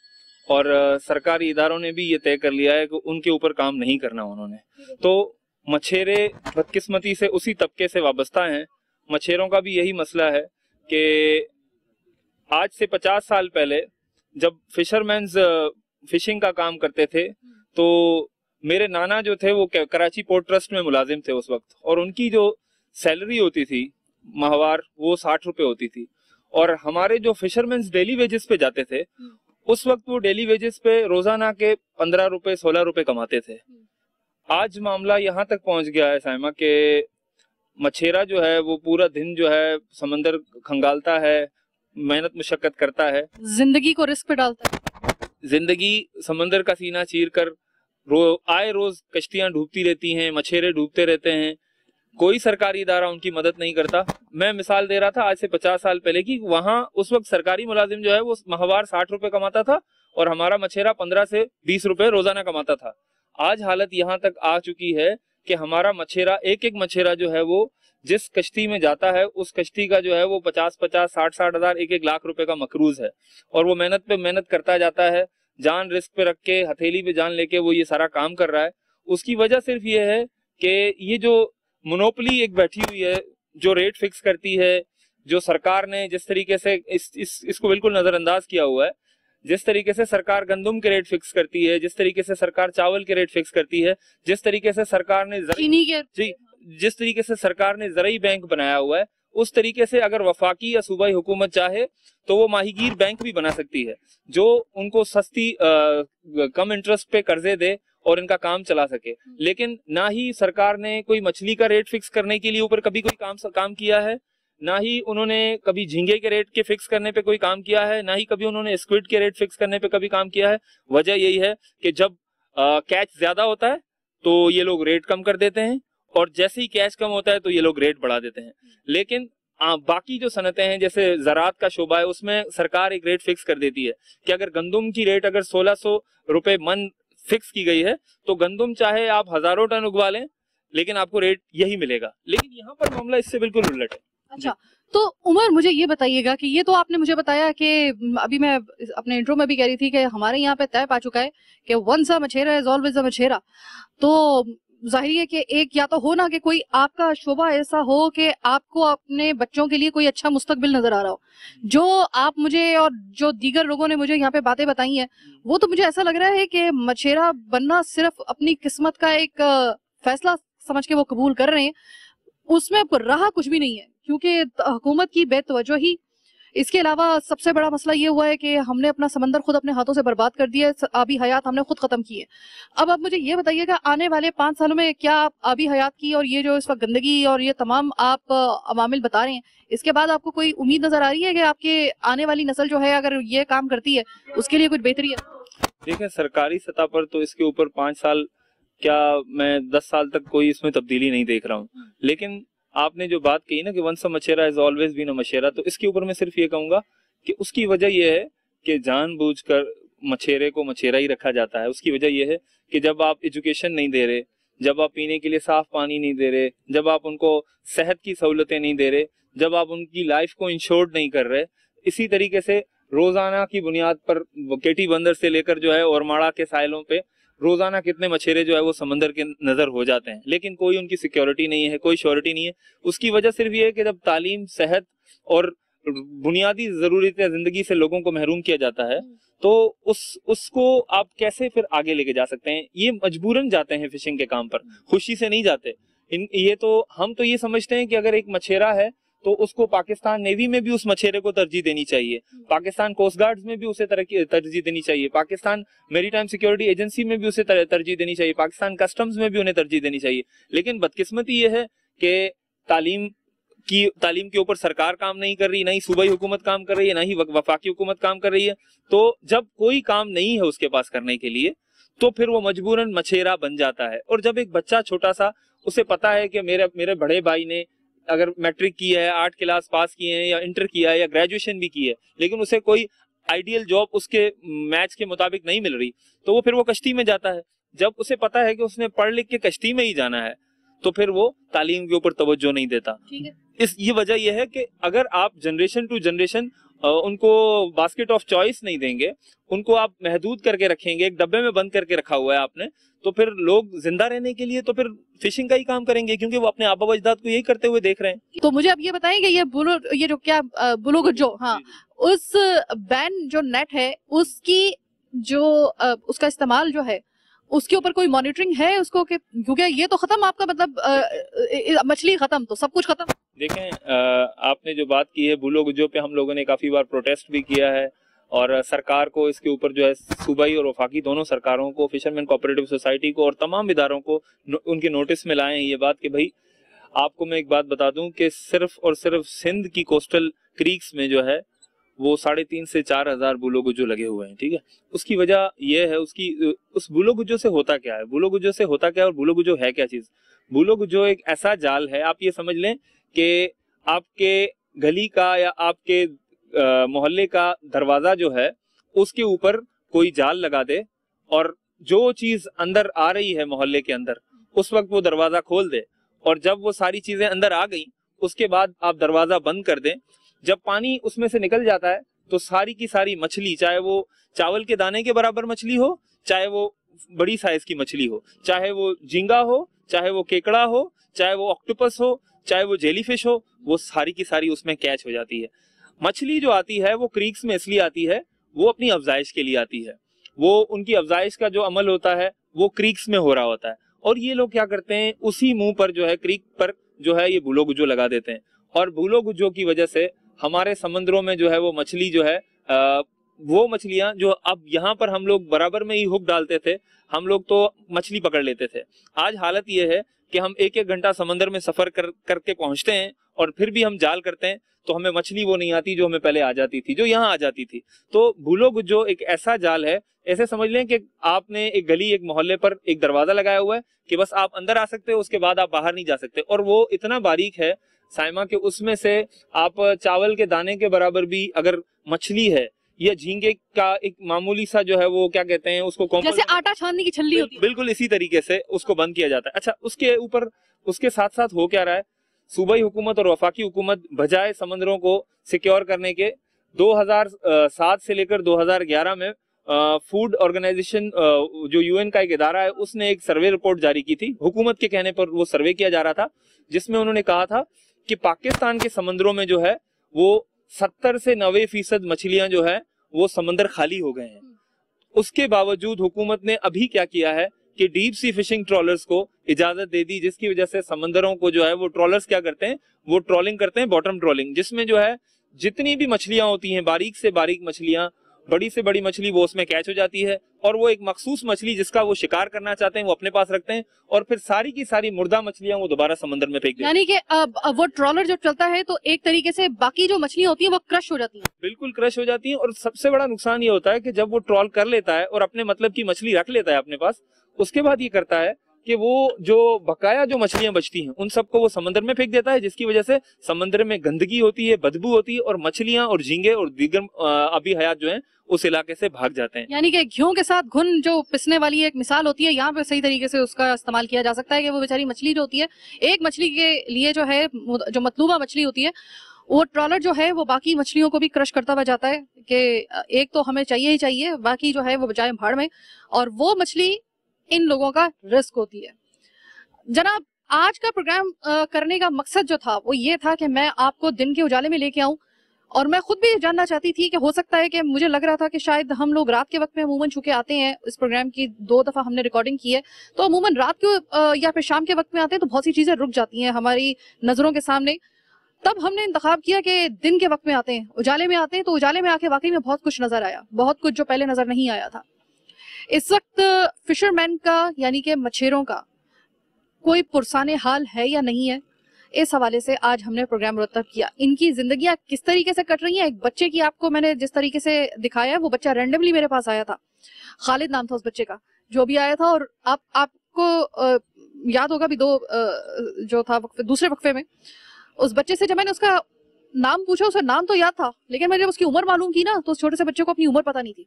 और सरकारी इदारों ने भी ये तय कर लिया है कि उनके ऊपर काम नहीं करना उन्होंने। तो मछेरे बदकिस्मती से उसी तबके से वाबस्ता हैं। मछेरों का भी यही मसला है कि आज से 50 साल पहले जब फिशरमैन्स फिशिंग का काम करते थे, तो मेरे नाना जो थे वो कराची पोर्ट ट्रस्ट में मुलाजिम थे उस वक्त, और उनकी जो सैलरी होती थी माहवार वो 60 रुपए होती थी, और हमारे जो फिशरमैन्स डेली वेजेस पे जाते थे उस वक्त वो डेली वेजेस पे रोजाना के 15 रुपए 16 रुपए कमाते थे। आज मामला यहाँ तक पहुंच गया है साइमा के मछेरा जो है वो पूरा दिन जो है समंदर खंगालता है, मेहनत मुशक्कत करता है,
जिंदगी को रिस्क पे डालता है,
जिंदगी समंदर का सीना चीर कर आए रोज कश्तियां डूबती रहती हैं, मछेरे डूबते रहते हैं, कोई सरकारी इदारा उनकी मदद नहीं करता। मैं मिसाल दे रहा था आज से 50 साल पहले की, वहां उस वक्त सरकारी मुलाजिम जो है वो माहवार 60 रुपए कमाता था और हमारा मछेरा 15 से 20 रुपए रोजाना कमाता था। आज हालत यहाँ तक आ चुकी है कि हमारा मछेरा, एक एक मछेरा जो है वो जिस कश्ती में जाता है उस कश्ती का जो है वो 50-50, 60-60 हजार, 1-1 लाख रुपए का मकरूज है, और वो मेहनत पे मेहनत करता जाता है, जान रिस्क पे रख के, हथेली पे जान लेके वो ये सारा काम कर रहा है। उसकी वजह सिर्फ ये है कि ये जो मोनोपोली एक बैठी हुई है जो रेट फिक्स करती है, जो सरकार ने जिस तरीके से इसको बिल्कुल नजरअंदाज किया हुआ है, जिस तरीके से सरकार गंदम के रेट फिक्स करती है, जिस तरीके से सरकार चावल के रेट फिक्स करती है, जिस तरीके से सरकार ने जिस तरीके से सरकार ने ज़रई बैंक बनाया हुआ है, उस तरीके से अगर वफाकी या सूबाई हुकूमत चाहे तो वो माहीगीर बैंक भी बना सकती है जो उनको सस्ती कम इंटरेस्ट पे कर्जे दे और इनका काम चला सके। लेकिन ना ही सरकार ने कोई मछली का रेट फिक्स करने के लिए ऊपर कभी कोई काम किया है, ना ही उन्होंने कभी झींगे के रेट के फिक्स करने पे कोई काम किया है, ना ही कभी उन्होंने स्क्विड के रेट फिक्स करने पे कभी काम किया है। वजह यही है कि जब कैच ज्यादा होता है तो ये लोग रेट कम कर देते हैं, और जैसे ही कैच कम होता है तो ये लोग रेट बढ़ा देते हैं। लेकिन बाकी जो सनतें हैं जैसे ज़राअत का शोबा है, उसमें सरकार एक रेट फिक्स कर देती है कि अगर गंदुम की रेट अगर 1600 रुपए मन फिक्स की गई है तो गंदुम चाहे आप हजारों टन उगवा लें लेकिन आपको रेट यही मिलेगा। लेकिन यहाँ पर मामला इससे बिल्कुल उलट है।
अच्छा, तो उमर मुझे ये बताइएगा कि ये तो आपने मुझे बताया कि अभी मैं अपने इंट्रो में भी कह रही थी कि हमारे यहाँ पे तय पा चुका है कि वंस अ मछेरा इज ऑलवेज अ मछेरा। तो जाहिर है कि एक या तो हो ना कि कोई आपका शोबा ऐसा हो कि आपको अपने बच्चों के लिए कोई अच्छा मुस्तकबिल नजर आ रहा हो। जो आप मुझे और जो दीगर लोगों ने मुझे यहाँ पे बातें बताई हैं वो तो मुझे ऐसा लग रहा है कि मछेरा बनना सिर्फ अपनी किस्मत का एक फैसला समझ के वो कबूल कर रहे हैं, उसमें रहा कुछ भी नहीं है क्योंकि हुकूमत की बेतवजही। इसके अलावा सबसे बड़ा मसला ये हुआ है कि हमने अपना समंदर खुद अपने हाथों से बर्बाद कर दिया है, आबी हयात हमने खुद खत्म की है। अब आप मुझे ये बताइएगा आने वाले 5 सालों में क्या आबी हयात की और ये जो इस वक्त गंदगी और ये तमाम आप अवामिल बता रहे हैं, इसके बाद आपको कोई उम्मीद नजर आ रही है कि आपके आने वाली नस्ल जो है अगर ये काम करती है उसके लिए कुछ बेहतरी है?
देखिए, सरकारी सतह पर तो इसके ऊपर 5 साल क्या मैं 10 साल तक कोई इसमें तब्दीली नहीं देख रहा हूँ। लेकिन आपने जो बात कही ना कि वंस अ मछेरा इज ऑलवेज बीन अ मछेरा, तो इसके ऊपर मैं सिर्फ ये कहूंगा कि उसकी वजह यह है कि जानबूझकर मछेरे को मछेरा ही रखा जाता है। उसकी वजह यह है कि जब आप एजुकेशन नहीं दे रहे, जब आप पीने के लिए साफ पानी नहीं दे रहे, जब आप उनको सेहत की सहूलतें नहीं दे रहे, जब आप उनकी लाइफ को इंश्योर्ड नहीं कर रहे। इसी तरीके से रोजाना की बुनियाद पर केटी बंदर से लेकर जो है ओरमाड़ा के साइलों पे रोजाना कितने मछेरे जो है वो समंदर के नजर हो जाते हैं, लेकिन कोई उनकी सिक्योरिटी नहीं है, कोई श्योरिटी नहीं है। उसकी वजह सिर्फ ये है कि जब तालीम, सेहत और बुनियादी जरूरतें जिंदगी से लोगों को महरूम किया जाता है तो उसको आप कैसे फिर आगे लेके जा सकते हैं। ये मजबूरन जाते हैं फिशिंग के काम पर, खुशी से नहीं जाते। ये तो हम तो ये समझते हैं कि अगर एक मछेरा है तो उसको पाकिस्तान नेवी में भी उस मछेरे को तरजीह देनी चाहिए, पाकिस्तान कोस्ट गार्ड्स में भी उसे तरजीह देनी चाहिए, पाकिस्तान मेरीटाइम सिक्योरिटी एजेंसी में भी उसे तरजीह देनी चाहिए, पाकिस्तान कस्टम्स में भी उन्हें तरजीह देनी चाहिए। लेकिन बदकिस्मती ये है कि तालीम के ऊपर सरकार काम नहीं कर रही, ना ही सूबाई हुकूमत काम कर रही है, ना ही वफाकी हुकूमत काम कर रही है। तो जब कोई काम नहीं है उसके पास करने के लिए तो फिर वो मजबूरन मछेरा बन जाता है। और जब एक बच्चा छोटा सा, उसे पता है कि मेरे बड़े भाई ने अगर मैट्रिक की है, 8 क्लास पास किए हैं या इंटर किया है या ग्रेजुएशन भी की है, लेकिन उसे कोई आइडियल जॉब उसके मैच के मुताबिक नहीं मिल रही, तो वो फिर वो कश्ती में जाता है। जब उसे पता है कि उसने पढ़ लिख के कश्ती में ही जाना है तो फिर वो तालीम के ऊपर तवज्जो नहीं देता।
ठीक है।
ये वजह यह है कि अगर आप जनरेशन टू जनरेशन उनको बास्केट ऑफ चॉइस नहीं देंगे, उनको आप महदूद करके रखेंगे, एक डब्बे में बंद करके रखा हुआ है आपने, तो फिर लोग जिंदा रहने के लिए तो फिर फिशिंग का ही काम करेंगे, क्योंकि वो अपने आबा अजदाद को यही करते हुए देख रहे हैं।
तो मुझे अब ये बताएं कि ये जो क्या बुलोगुज्जो, हाँ, उस बैन जो नेट है उसकी जो उसका इस्तेमाल जो है उसके ऊपर कोई मॉनिटरिंग है उसको, क्योंकि ये तो खत्म आपका मतलब मछली खत्म तो सब कुछ खत्म।
देखें, आपने जो बात की है बुलोगुज्जो पे हम लोगों ने काफी बार प्रोटेस्ट भी किया है और सरकार को इसके ऊपर जो है सूबाई और वफाकी दोनों सरकारों को, फिशरमैन कोऑपरेटिव सोसाइटी को और तमाम इदारों को उनके नोटिस में लाए हैं ये बात कि भाई आपको मैं एक बात बता दूं कि सिर्फ और सिर्फ सिंध की कोस्टल क्रीक्स में जो है वो 3,500 से 4,000 बुलोगुज्जो लगे हुए हैं। ठीक है, उसकी वजह यह है उस बुलोगुज्जो से होता क्या है, बुलोगुज्जो से होता क्या है और बुलोगुज्जो है क्या चीज। बुलोगुज्जो एक ऐसा जाल है, आप ये समझ लें कि आपके गली का या आपके मोहल्ले का दरवाजा जो है उसके ऊपर कोई जाल लगा दे और जो चीज अंदर आ रही है मोहल्ले के अंदर उस वक्त वो दरवाजा खोल दे, और जब वो सारी चीजें अंदर आ गई उसके बाद आप दरवाजा बंद कर दें। जब पानी उसमें से निकल जाता है तो सारी की सारी मछली, चाहे वो चावल के दाने के बराबर मछली हो, चाहे वो बड़ी साइज की मछली हो, चाहे वो झींगा हो, चाहे वो केकड़ा हो, चाहे वो ऑक्टोपस हो, चाहे वो जेलीफिश हो, वो सारी की सारी उसमें कैच हो जाती है। मछली जो आती है वो क्रीक्स में इसलिए आती है, वो अपनी अफजाइश के लिए आती है, वो उनकी अफजाइश का जो अमल होता है वो क्रीक्स में हो रहा होता है। और ये लोग क्या करते हैं, उसी मुंह पर जो है क्रीक पर जो है ये बुलोगुज्जो लगा देते हैं, और बुलोगुज्जो की वजह से हमारे समंदरों में जो है वो मछली जो है वो मछलियां जो अब यहाँ पर हम लोग बराबर में ही हुक डालते थे, हम लोग तो मछली पकड़ लेते थे। आज हालत ये है कि हम 1-1 घंटा समंदर में सफर करके पहुंचते हैं और फिर भी हम जाल करते हैं तो हमें मछली वो नहीं आती जो हमें पहले आ जाती थी, जो यहाँ आ जाती थी। तो बुलोगुज्जो एक ऐसा जाल है, ऐसे समझ लें कि आपने एक गली, एक मोहल्ले पर एक दरवाजा लगाया हुआ है कि बस आप अंदर आ सकते हो, उसके बाद आप बाहर नहीं जा सकते। और वो इतना बारीक है साइमा के उसमें से आप चावल के दाने के बराबर भी अगर मछली है या झींगे का एक मामूली सा जो है वो क्या कहते हैं उसको,
जैसे आटा छानने की छल्ली होती है,
बिल्कुल इसी तरीके से उसको बंद किया जाता है। अच्छा, उसके ऊपर उसके साथ साथ हो क्या रहा है, सूबाई हुकूमत और वफाकी हुकूमत बजाय समंदरों को सिक्योर करने के 2007 से लेकर 2011 में फूड ऑर्गेनाइजेशन जो यूएन का एक इदारा है उसने एक सर्वे रिपोर्ट जारी की थी। हुकूमत के कहने पर वो सर्वे किया जा रहा था, जिसमें उन्होंने कहा था कि पाकिस्तान के समंदरों में जो है वो 70 से 90% मछलियां जो है वो समंदर खाली हो गए हैं। उसके बावजूद हुकूमत ने अभी क्या किया है कि डीप सी फिशिंग ट्रॉलर्स को इजाजत दे दी, जिसकी वजह से समंदरों को जो है वो ट्रॉलर्स क्या करते हैं, वो ट्रॉलिंग करते हैं, बॉटम ट्रॉलिंग, जिसमें जो है जितनी भी मछलियां होती हैं, बारीक से बारीक मछलियां, बड़ी से बड़ी मछली, वो उसमें कैच हो जाती है और वो एक मखसूस मछली जिसका वो शिकार करना चाहते हैं वो अपने पास रखते हैं और फिर सारी की सारी मुर्दा मछलियां वो दोबारा समंदर में फेंक देते हैं।
यानी कि वो ट्रॉलर जब चलता है तो एक तरीके से बाकी जो मछलियां होती हैं वो क्रश हो जाती हैं।
बिल्कुल क्रश हो जाती हैं। और सबसे बड़ा नुकसान ये होता है कि जब वो ट्रॉल कर लेता है और अपने मतलब की मछली रख लेता है अपने पास, उसके बाद ये करता है कि वो जो बकाया जो मछलियां बचती हैं उन सबको वो समंदर में फेंक देता है, जिसकी वजह से समंदर में गंदगी होती है, बदबू होती है और मछलियां और झींगे और दीगर अभी हयात जो हैं उस इलाके से भाग जाते हैं।
यानी कि घियों के साथ घुन जो पिसने वाली एक मिसाल होती है, यहाँ पे सही तरीके से उसका इस्तेमाल किया जा सकता है कि वो बेचारी मछली जो होती है, एक मछली के लिए जो है जो मतलूबा मछली होती है वो ट्रॉलर जो है वो बाकी मछलियों को भी क्रश करता हुआ जाता है कि एक तो हमें चाहिए ही चाहिए, बाकी जो है वो बजाय भाड़ में, और वो मछली इन लोगों का रिस्क होती है। जनाब, आज का प्रोग्राम करने का मकसद जो था वो ये था कि मैं आपको दिन के उजाले में लेके आऊं, और मैं खुद भी जानना चाहती थी कि हो सकता है कि मुझे लग रहा था कि शायद हम लोग रात के वक्त में अमूमन चूंकि आते हैं, इस प्रोग्राम की 2 दफा हमने रिकॉर्डिंग की है, तो अमूमन रात को या फिर शाम के वक्त में आते हैं तो बहुत सी चीजें रुक जाती हैं हमारी नजरों के सामने। तब हमने इंतखाब किया कि दिन के वक्त में आते हैं, उजाले में आते हैं, तो उजाले में आके वाकई में बहुत कुछ नजर आया, बहुत कुछ जो पहले नजर नहीं आया था। इस वक्त फिशरमैन का यानी कि मछेरों का कोई पुरसाने हाल है या नहीं है, इस हवाले से आज हमने प्रोग्राम मुरतब किया। इनकी जिंदगियां किस तरीके से कट रही हैं। एक बच्चे की आपको मैंने जिस तरीके से दिखाया है, वो बच्चा रैंडमली मेरे पास आया था, खालिद नाम था उस बच्चे का जो भी आया था, और आपको याद होगा भी जो था दूसरे वक्फे में उस बच्चे से जब मैंने उसका नाम पूछा, उसका नाम तो याद था, लेकिन मैंने जब उसकी उम्र मालूम की ना तो उस छोटे से बच्चे को अपनी उम्र पता नहीं थी।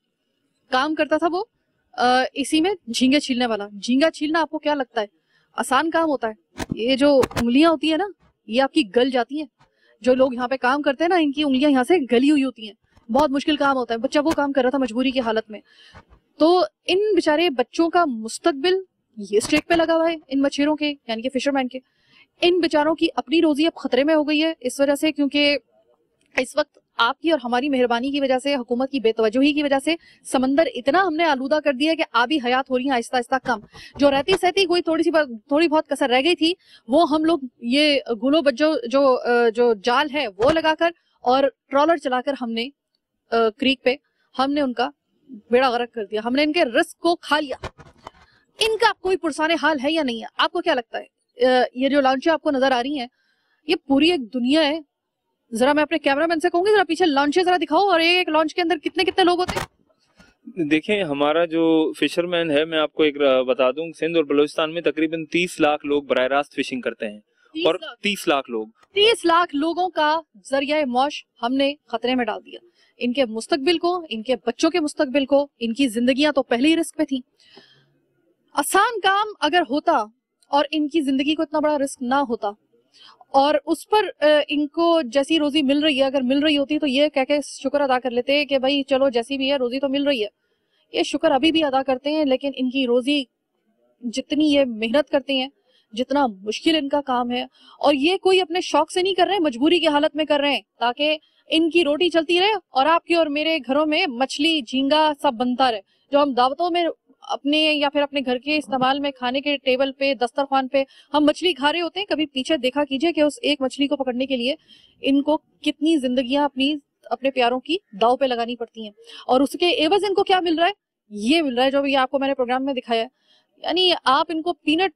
काम करता था वो इसी में झींगे छीलने वाला। झींगा छीलना आपको क्या लगता है आसान काम होता है? ये जो उंगलियां होती है ना, ये आपकी गल जाती हैं। जो लोग यहाँ पे काम करते हैं ना, इनकी उंगलियां यहाँ से गली हुई होती हैं। बहुत मुश्किल काम होता है। बच्चा वो काम कर रहा था मजबूरी की हालत में। तो इन बेचारे बच्चों का मुस्तकबिल ये स्ट्रेक पे लगा हुआ है, इन मछेरों के यानी कि फिशरमैन के। इन बेचारों की अपनी रोजी अब खतरे में हो गई है इस वजह से, क्योंकि इस वक्त आपकी और हमारी मेहरबानी की वजह से, हुकूमत की बेतवजही की वजह से समंदर इतना हमने आलूदा कर दिया कि आबी हयात हो रही है आहिस्ता आहिस्ता कम। जो रहती सहती कोई थोड़ी बहुत कसर रह गई थी, वो हम लोग ये गुलो बज्जो जो जाल है वो लगाकर और ट्रॉलर चलाकर हमने क्रीक पे हमने उनका बेड़ा गर्क कर दिया। हमने इनके रिस्क को खा लिया। इनका कोई पुरसाने हाल है या नहीं है? आपको क्या लगता है? ये जो लॉन्चें आपको नजर आ रही हैं, ये पूरी एक दुनिया है। जरा मैं अपने कैमरामैन से कहूंगी जरा पीछे लॉन्चें जरा दिखाओ, और एक लॉन्च के अंदर कितने कितने लोग होते हैं?
देखिए, हमारा जो फिशरमैन है, मैं आपको एक बता दूं, सिंध और बलूचिस्तान में तकरीबन 30 लाख लोग बराह रास्त फिशिंग करते हैं। 30 लाख लोगों का जरिया मौश हमने खतरे में डाल दिया। इनके मुस्तकबिल को, इनके बच्चों के मुस्तकबिल को, इनकी जिंदगियां तो पहले ही रिस्क पे थी। आसान काम अगर होता और इनकी जिंदगी को इतना बड़ा रिस्क ना होता, और उस पर इनको जैसी रोजी मिल रही है, अगर मिल रही होती तो ये कह के शुक्र अदा कर लेते कि भाई चलो जैसी भी है रोजी तो मिल रही है। ये शुक्र अभी भी अदा करते हैं, लेकिन इनकी रोजी जितनी ये मेहनत करते हैं, जितना मुश्किल इनका काम है, और ये कोई अपने शौक से नहीं कर रहे हैं, मजबूरी की हालत में कर रहे हैं ताकि इनकी रोटी चलती रहे और आपके और मेरे घरों में मछली झींगा सब बनता रहे। जो हम दावतों में अपने या फिर अपने घर के इस्तेमाल में खाने के टेबल पे, दस्तरखान पे हम मछली खा रहे होते हैं, कभी पीछे देखा कीजिए कि उस एक मछली को पकड़ने के लिए इनको कितनी जिंदगियां अपने प्यारों की दाव पे लगानी पड़ती हैं, और उसके एवज इनको क्या मिल रहा है? ये मिल रहा है जो ये आपको मैंने प्रोग्राम में दिखाया है। यानी आप इनको पीनट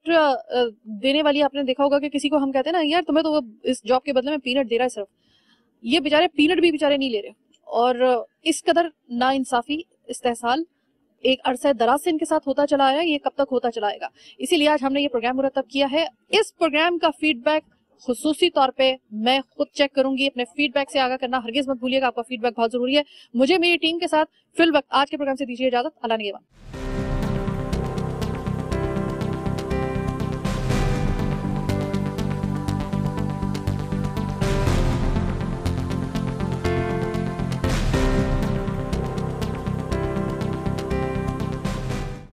देने वाली, आपने देखा होगा कि किसी को हम कहते हैं ना, यार तुम्हें तो इस जॉब के बदले में पीनट दे रहा है सिर्फ, ये बेचारे पीनट भी बेचारे नहीं ले रहे। और इस कदर नाइंसाफी, इस्तेहसाल एक अरसे दराज से इनके साथ होता चला आया, ये कब तक होता चलाएगा? इसीलिए आज हमने ये प्रोग्राम मुरतब किया है। इस प्रोग्राम का फीडबैक खुसूसी तौर पे मैं खुद चेक करूंगी। अपने फीडबैक से आगाह करना हरगिज मत भूलिएगा, आपका फीडबैक बहुत जरूरी है। मुझे मेरी टीम के साथ फिल वक्त आज के प्रोग्राम से दीजिए इजाजत। अल्लाह निगहबान।